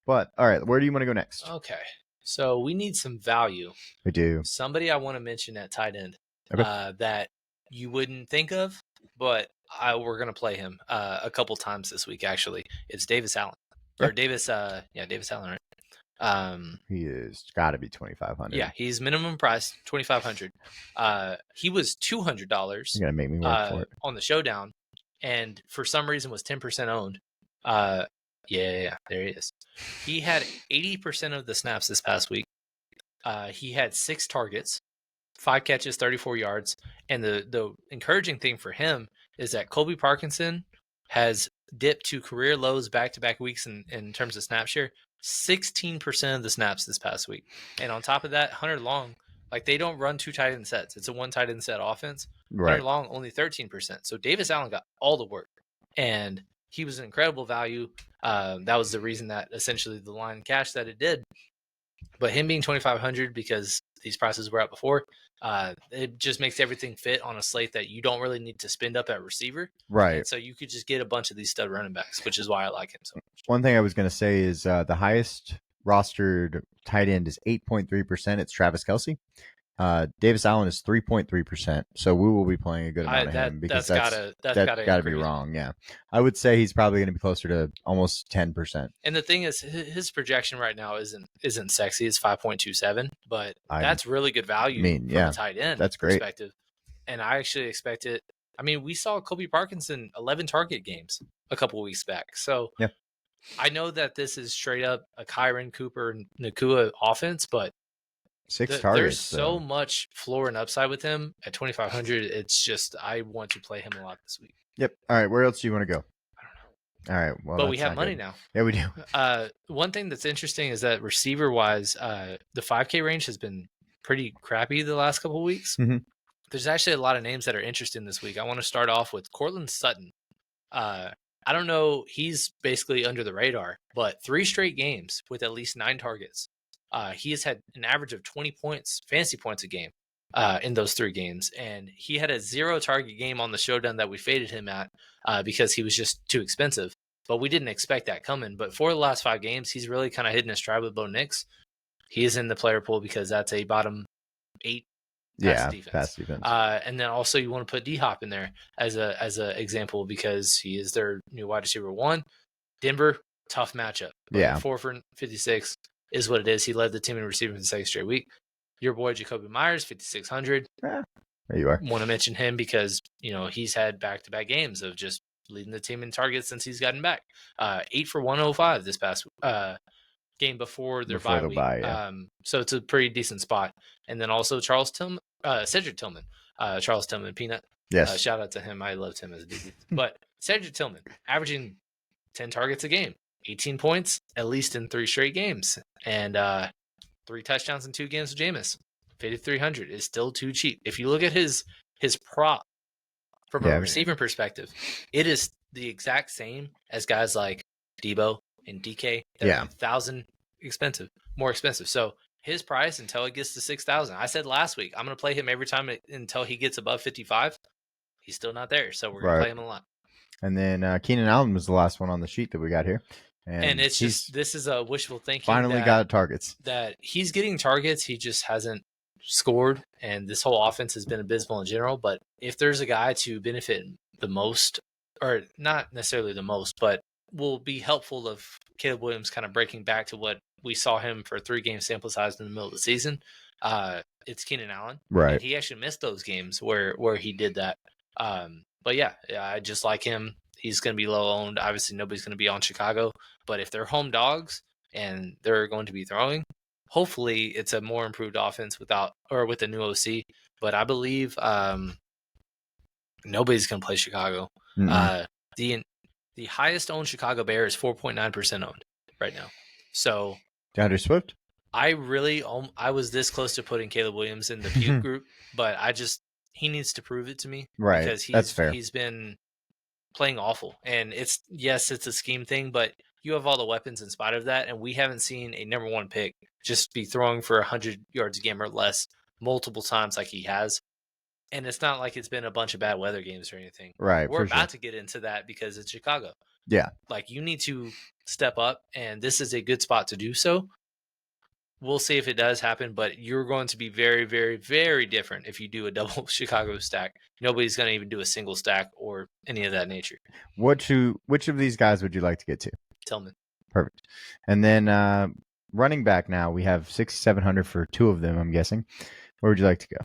But all right, where do you want to go next?
Okay, so we need some value.
We do.
Somebody I want to mention at tight end
okay.
That you wouldn't think of, but we're going to play him a couple times this week. Actually, it's Davis Allen or Davis. Davis Allen, right?
He is got to be 2,500.
Yeah, he's minimum price 2,500. He was $200.
You're gonna make me work for it
on the showdown, and for some reason was 10% owned. Yeah, there he is. He had 80% of the snaps this past week. He had 6 targets, 5 catches, 34 yards, and the encouraging thing for him is that Colby Parkinson has dipped to career lows back-to-back weeks in terms of snap share. 16% of the snaps this past week. And on top of that, Hunter Long, like they don't run 2 tight end sets. It's a 1 tight end set offense. Right. Hunter Long, only 13%. So Davis Allen got all the work. And he was an incredible value. That was the reason that essentially the line cashed that it did. But him being 2,500 because these prices were out before, it just makes everything fit on a slate that you don't really need to spend up at receiver.
Right.
And so you could just get a bunch of these stud running backs, which is why I like him so much.
One thing I was going to say is the highest rostered tight end is 8.3%. It's Travis Kelce. Davis Allen is 3.3%. So we will be playing a good amount of him because that's got to be wrong. Yeah. I would say he's probably going to be closer to almost 10%.
And the thing is, his projection right now isn't sexy. It's 5.27, but that's really good value from a tight end
that's great
perspective. And I actually expect it. I mean, we saw Colby Parkinson 11 target games a couple of weeks back. So
yeah.
I know that this is straight up a Kyron Cooper Nakua offense, but
6 targets.
There's so much floor and upside with him at 2,500. It's just I want to play him a lot this week.
Yep. All right. Where else do you want to go?
I don't know.
All right. Well,
but we have money now.
Yeah, we do.
One thing that's interesting is that receiver wise, the 5K range has been pretty crappy the last couple of weeks.
Mm-hmm.
There's actually a lot of names that are interesting this week. I want to start off with Cortland Sutton. I don't know. He's basically under the radar, but 3 straight games with at least 9 targets. He has had an average of 20 points, fantasy points a game in those 3 games. And he had a 0 target game on the showdown that we faded him at because he was just too expensive. But we didn't expect that coming. But for the last 5 games, he's really kind of hidden his stride with Bo Nix. He is in the player pool because that's a bottom 8 pass defense. And then also you want to put D-Hop in there as a example because he is their new wide receiver 1. Denver, tough matchup. But
Yeah.
4 for 56 is what it is. He led the team in receiving for the second straight week. Your boy Jacoby Myers, 5,600.
There you are.
Want to mention him because he's had back-to-back games of just leading the team in targets since he's gotten back. 8 for 105 this past game before their bye week.
Yeah.
So it's a pretty decent spot. And then also Cedric Tillman, Charles Tillman, Peanut.
Yes.
Shout out to him. I loved him as a DB. But Cedric Tillman, averaging 10 targets a game, 18 points, at least in 3 straight games. And 3 touchdowns in 2 games with Jameis. 5,300 is still too cheap. If you look at his prop from a receiving perspective, it is the exact same as guys like Debo and DK. They're 1,000 more expensive. So his price until it gets to 6,000. I said last week I'm going to play him every time until he gets above 55. He's still not there, so we're going to play him a lot.
And then Keenan Allen was the last one on the sheet that we got here.
And it's just, this is a wishful thinking.
Finally got targets.
That he's getting targets. He just hasn't scored. And this whole offense has been abysmal in general. But if there's a guy to benefit the most, or not necessarily the most, but will be helpful of Caleb Williams kind of breaking back to what we saw him for a 3-game sample size in the middle of the season, it's Keenan Allen.
Right.
And he actually missed those games where he did that. But yeah, I just like him. He's going to be low owned. Obviously, nobody's going to be on Chicago. But if they're home dogs and they're going to be throwing, hopefully it's a more improved offense with a new OC. But I believe nobody's going to play Chicago. The highest owned Chicago Bear is 4.9% owned right now. So
DeAndre Swift?
I was this close to putting Caleb Williams in the puke group, but he needs to prove it to me.
Right.
Because
that's fair.
He's been playing awful. And it's a scheme thing, but you have all the weapons in spite of that. And we haven't seen a number 1 pick just be throwing for 100 yards a game or less multiple times like he has. And it's not like it's been a bunch of bad weather games or anything.
Right.
We're about to get into that because it's Chicago.
Yeah.
Like, you need to step up, and this is a good spot to do so. We'll see if it does happen, but you're going to be very, very, very different if you do a double Chicago stack. Nobody's going to even do a single stack or any of that nature.
Which of these guys would you like to get to?
Tillman.
Perfect. And then running back now, we have 6,700 for 2 of them, I'm guessing. Where would you like to go?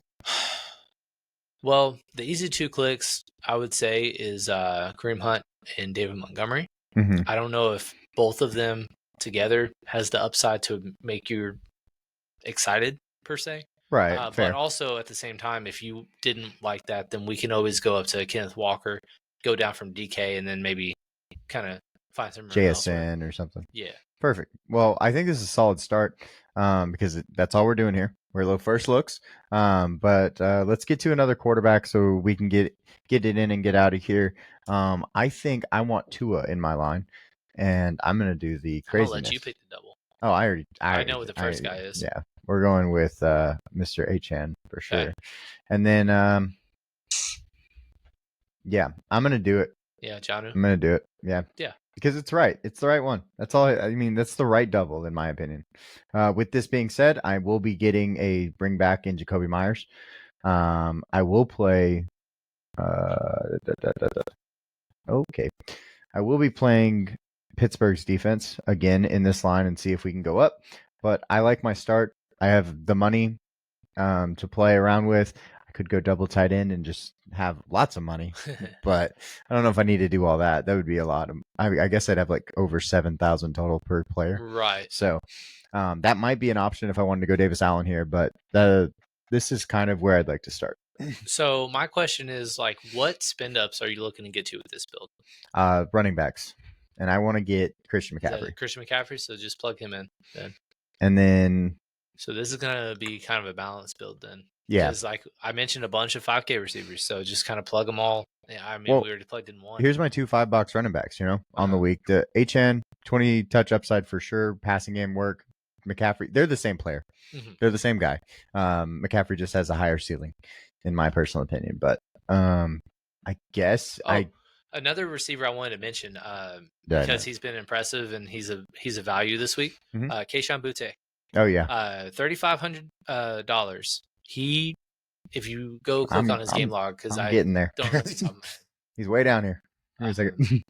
Well, the easy 2 clicks, I would say, is Kareem Hunt and David Montgomery.
Mm-hmm.
I don't know if both of them together has the upside to make you excited, per se.
Right.
But also, at the same time, if you didn't like that, then we can always go up to Kenneth Walker, go down from DK, and then maybe kind of find some
JSN or something.
Yeah.
Perfect. Well, I think this is a solid start because that's all we're doing here. We're low first looks. But let's get to another quarterback so we can get it in and get out of here. I think I want Tua in my line, and I'm going to do the craziness.
I'll let you pick the double.
Oh,
I know what the first guy is.
Yeah, we're going with Mr. HN for sure. Okay. And then, yeah, I'm going to do it.
Yeah, Janu.
I'm going to do it. Yeah.
Yeah.
Because it's right. It's the right one. That's all. I mean, that's the right double, in my opinion. With this being said, I will be getting a bring back in Jacoby Myers. I will play. Okay. I will be playing Pittsburgh's defense again in this line and see if we can go up. But I like my start. I have the money to play around with. I could go double tight end and just have lots of money, but I don't know if I need to do all that. That would be a lot. I guess I'd have like over 7,000 total per player.
Right.
So that might be an option if I wanted to go Davis Allen here, but this is kind of where I'd like to start.
So my question is, like, what spend ups are you looking to get to with this build?
Running backs. And I want to get Christian McCaffrey.
Christian McCaffrey, so just plug him in then.
And then...
So this is going to be kind of a balanced build then.
Yeah.
Because, like, I mentioned a bunch of 5K receivers, so just kind of plug them all. Yeah, I mean, we already plugged in one.
Here's my 2 5-box running backs, on the week. The HN, 20 touch upside for sure. Passing game work. McCaffrey, they're the same player. Mm-hmm. They're the same guy. McCaffrey just has a higher ceiling, in my personal opinion. But I guess
another receiver I wanted to mention because he's been impressive and he's a value this week. Mm-hmm. Kayshon Boutte.
Oh yeah.
$3,500. If you go click on his game log, because
I'm getting there.
Don't know what you're talking about.
He's way down here. Give me a second.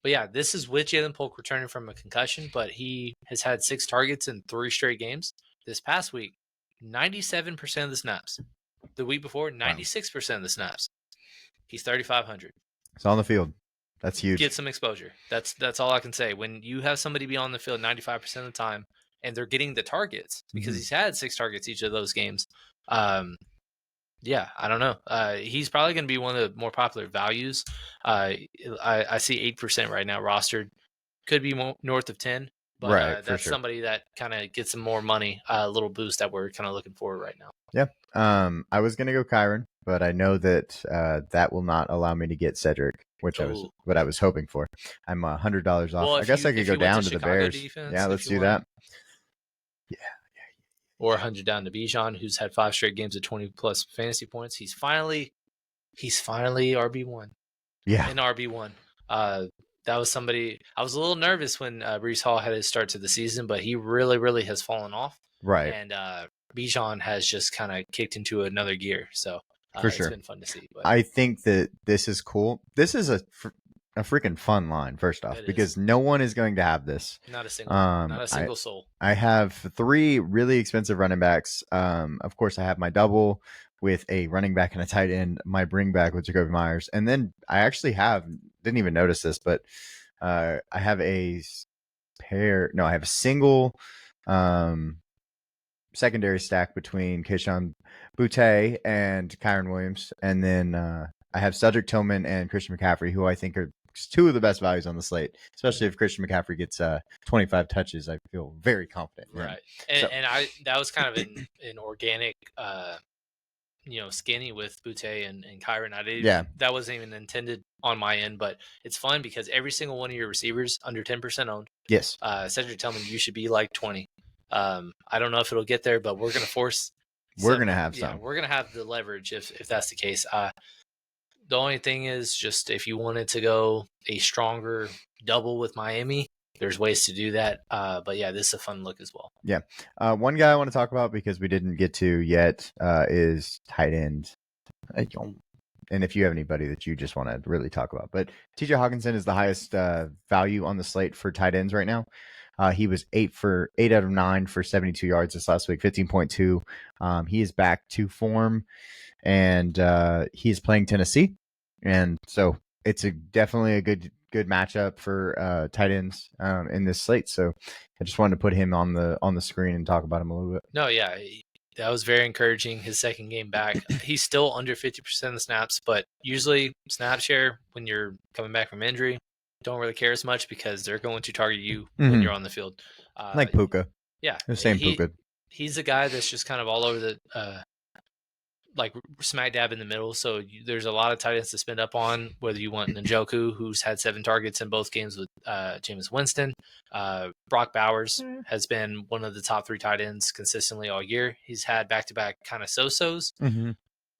But yeah, this is with Jalen Polk returning from a concussion, but he has had 6 targets in 3 straight games. This past week, 97% of the snaps. The week before, 96% of the snaps. He's 3,500.
It's on the field. That's huge.
Get some exposure. That's all I can say. When you have somebody be on the field 95% of the time and they're getting the targets because he's had 6 targets each of those games. Yeah, I don't know. He's probably going to be one of the more popular values. I see 8% right now rostered. Could be more, north of 10, but
Right, for
that's
sure.
somebody that kind of gets some more money, a little boost that we're kind of looking for right now.
Yeah. I was gonna go Kyron, but I know that that will not allow me to get Cedric, which I was
Ooh.
what I was hoping for. I'm $100 off.
Well,
I guess I could
if
go
you went
down
to
to the
Chicago
Bears.
defense,
Yeah,
if
let's
you
do that.
or 100 down to Bijan, who's had 5 straight games of 20 plus fantasy points. He's finally RB1.
Yeah.
An RB1. That was somebody I was a little nervous when Brees Hall had his start to the season, but he really, really has fallen off.
Right.
And Bijan has just kind of kicked into another gear. So
For
it's
sure.
been fun to see. But
I think that this is cool. This is a freaking fun line, first off, because no one is going to have this.
Not a single soul.
I have 3 really expensive running backs. Of course, I have my double with a running back and a tight end, my bring back with Jacoby Myers. And then I actually didn't even notice this, but I have a single secondary stack between Keyshawn Boutte and Kyron Williams. And then I have Cedric Tillman and Christian McCaffrey, who I think are 2 of the best values on the slate, especially if Christian McCaffrey gets 25 touches. I feel very confident.
Right. And that was kind of an organic, skinny with Boutte and Kyron. That wasn't even intended on my end, but it's fun because every single one of your receivers under 10% owned.
Yes.
Cedric Tillman, you should be like 20. I don't know if it'll get there, but we're going to force.
We're going to have some.
Yeah, we're going to have the leverage if that's the case. The only thing is just if you wanted to go a stronger double with Miami, there's ways to do that. But yeah, this is a fun look as well.
Yeah. One guy I want to talk about because we didn't get to yet is tight end. And if you have anybody that you just want to really talk about, but TJ Hawkinson is the highest value on the slate for tight ends right now. He was 8 out of 9 for 72 yards this last week, 15.2. He is back to form, and he is playing Tennessee, and so it's definitely a good matchup for tight ends in this slate. So I just wanted to put him on the screen and talk about him a little bit.
No, yeah, that was very encouraging. His second game back, he's still under 50% of the snaps, but usually snap share when you're coming back from injury, don't really care as much because they're going to target you when you're on the field.
Like Puka.
Yeah.
The same Puka.
He's a guy that's just kind of all over the like smack dab in the middle. So there's a lot of tight ends to spend up on, whether you want Njoku, who's had 7 targets in both games with Jameis Winston. Brock Bowers has been one of the top 3 tight ends consistently all year. He's had back-to-back kind of so-sos,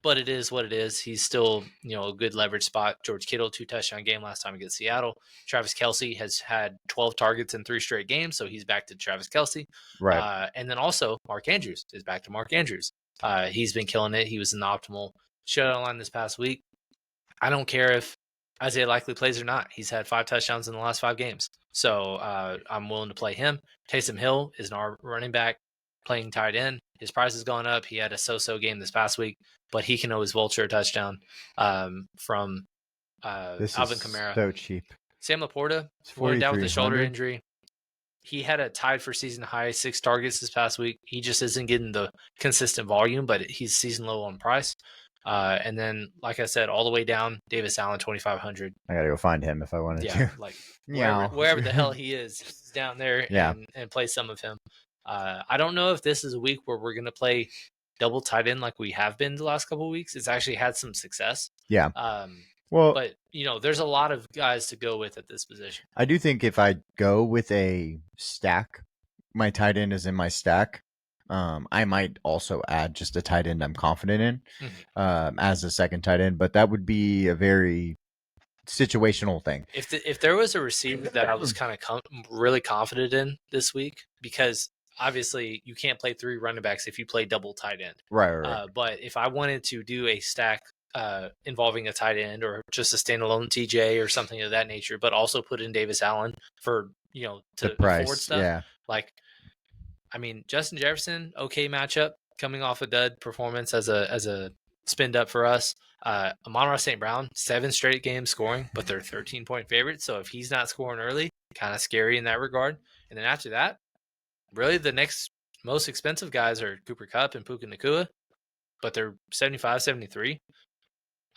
but it is what it is. He's still, a good leverage spot. George Kittle, 2 touchdown game last time against Seattle. Travis Kelce has had 12 targets in 3 straight games, so he's back to Travis Kelce.
Right.
And then also Mark Andrews is back to Mark Andrews. He's been killing it. He was in the optimal shutout line this past week. I don't care if Isaiah Likely plays or not. He's had 5 touchdowns in the last 5 games. So I'm willing to play him. Taysom Hill is an running back playing tight end. His price has gone up. He had a so-so game this past week, but he can always vulture a touchdown from Alvin Kamara.
So cheap.
Sam Laporta went down with a shoulder injury. He had a tied for season high 6 targets this past week. He just isn't getting the consistent volume, but he's season low on price. And then, like I said, all the way down, Davis Allen, 2,500.
I got to go find him if I wanted to.
Like wherever the hell he is down there and play some of him. I don't know if this is a week where we're going to play double tight end like we have been the last couple of weeks. It's actually had some success.
Yeah.
But there's a lot of guys to go with at this position.
I do think if I go with a stack, my tight end is in my stack. I might also add just a tight end I'm confident in as a second tight end, but that would be a very situational thing.
If there was a receiver that I was kind of really confident in this week, because obviously you can't play 3 running backs if you play double tight end.
Right.
But if I wanted to do a stack involving a tight end or just a standalone TJ or something of that nature, but also put in Davis Allen for,
The
to afford
price,
stuff.
yeah.
Like, I mean, Justin Jefferson, okay matchup, coming off a dud performance as a spin up for us. Amon-Ra St. Brown, 7 straight games scoring, but they're 13-point favorites. So if he's not scoring early, kind of scary in that regard. And then after that, really the next most expensive guys are Cooper Kupp and Puka Nacua, but they're 75, 73.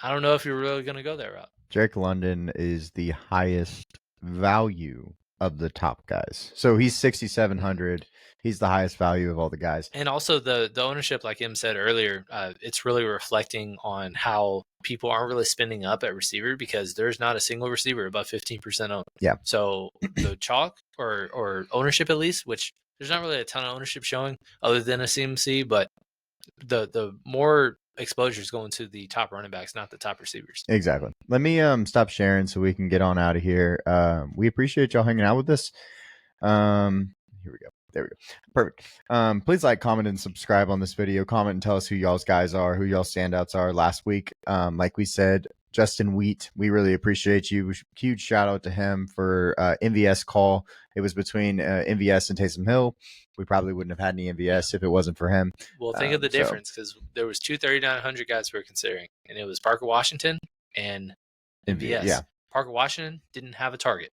I don't know if you're really going to go that route.
Drake London is the highest value of the top guys. So he's 6,700. He's the highest value of all the guys.
And also the ownership, like Em said earlier, it's really reflecting on how people aren't really spending up at receiver because there's not a single receiver above 15% owned.
Yeah.
So the chalk or ownership at least, which there's not really a ton of ownership showing other than a CMC, but the more exposure is going to the top running backs, not the top receivers.
Exactly. Let me stop sharing so we can get on out of here. We appreciate y'all hanging out with us. Here we go. There we go. Perfect. Please like, comment, and subscribe on this video. Comment and tell us who y'all's guys are, who y'all standouts are. Last week, like we said, Justin Wheat, we really appreciate you. Huge shout out to him for MVS call. It was between MVS and Taysom Hill. We probably wouldn't have had any MVS if it wasn't for him.
Well, think of the difference because there was 2 3,900 guys we were considering, and it was Parker Washington and MVS.
Yeah.
Parker Washington didn't have a target.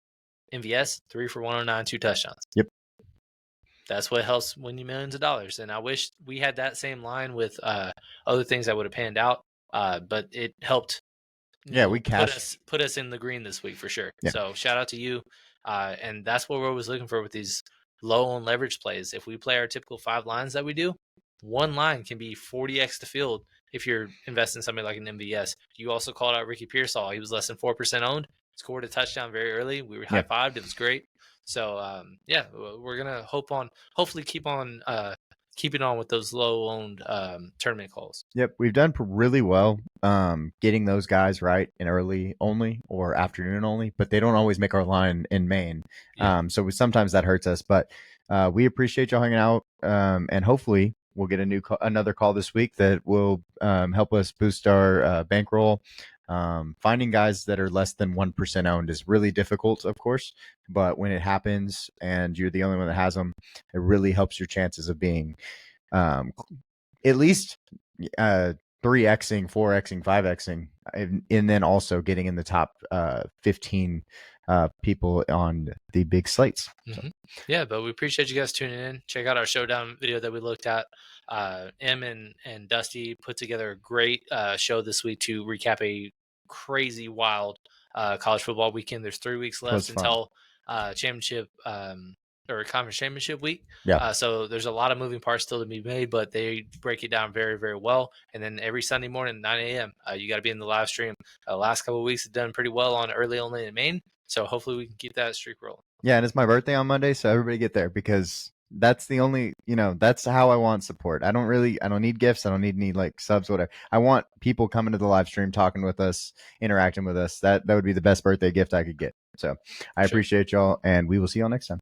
MVS, 3 for 109, 2 touchdowns.
Yep.
That's what helps win you millions of dollars. And I wish we had that same line with other things that would have panned out, but it helped.
We
put us in the green this week for sure.
Yeah.
So shout out to you. And that's what we're always looking for with these low on leverage plays. If we play our typical 5 lines that we do, one line can be 40x the field if you're investing in somebody like an MVS. You also called out Ricky Pearsall. He was less than 4% owned, scored a touchdown very early. We were high-fived. It was great. So, we're going to hopefully keep on keeping on with those low-owned tournament calls.
Yep, we've done really well getting those guys right in early only or afternoon only, but they don't always make our line in main.
Yeah.
So sometimes that hurts us, but we appreciate y'all hanging out, and hopefully we'll get another call this week that will help us boost our bankroll. Finding guys that are less than 1% owned is really difficult, of course, but when it happens and you're the only one that has them, it really helps your chances of being at least 3xing, 4xing, 5xing, and then also getting in the top 15 people on the big slates.
Mm-hmm. Yeah, but we appreciate you guys tuning in. Check out our showdown video that we looked at. Em and Dusty put together a great show this week to recap a crazy wild college football weekend. There's 3 weeks left until championship or conference championship week.
Yeah.
So there's a lot of moving parts still to be made, but they break it down very, very well. And then every Sunday morning, 9 a.m., you got to be in the live stream. Last couple of weeks have done pretty well on early only in Maine. So hopefully we can keep that streak rolling.
Yeah, and it's my birthday on Monday, so everybody get there because that's the only, that's how I want support. I don't need gifts. I don't need any like subs, whatever. I want people coming to the live stream, talking with us, interacting with us. That would be the best birthday gift I could get. So I appreciate y'all, and we will see y'all next time.